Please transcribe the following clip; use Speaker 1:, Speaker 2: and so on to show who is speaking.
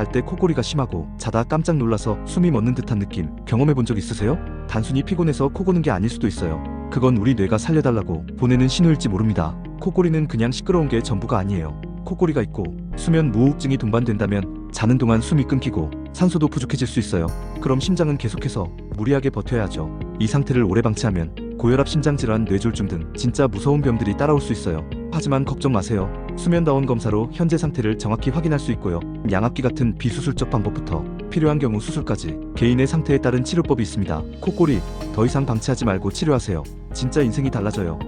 Speaker 1: 잘 때 코골이가 심하고 자다 깜짝 놀라서 숨이 멎는 듯한 느낌 경험해 본 적 있으세요? 단순히 피곤해서 코 고는 게 아닐 수도 있어요. 그건 우리 뇌가 살려달라고 보내는 신호일지 모릅니다. 코골이는 그냥 시끄러운 게 전부가 아니에요. 코골이가 있고 수면 무호흡증이 동반된다면 자는 동안 숨이 끊기고 산소도 부족해질 수 있어요. 그럼 심장은 계속해서 무리하게 버텨야 하죠. 이 상태를 오래 방치하면 고혈압, 심장질환, 뇌졸중 등 진짜 무서운 병들이 따라올 수 있어요. 하지만 걱정 마세요. 수면다운 검사로 현재 상태를 정확히 확인할 수 있고요. 양압기 같은 비수술적 방법부터 필요한 경우 수술까지 개인의 상태에 따른 치료법이 있습니다. 코골이 더 이상 방치하지 말고 치료하세요. 진짜 인생이 달라져요.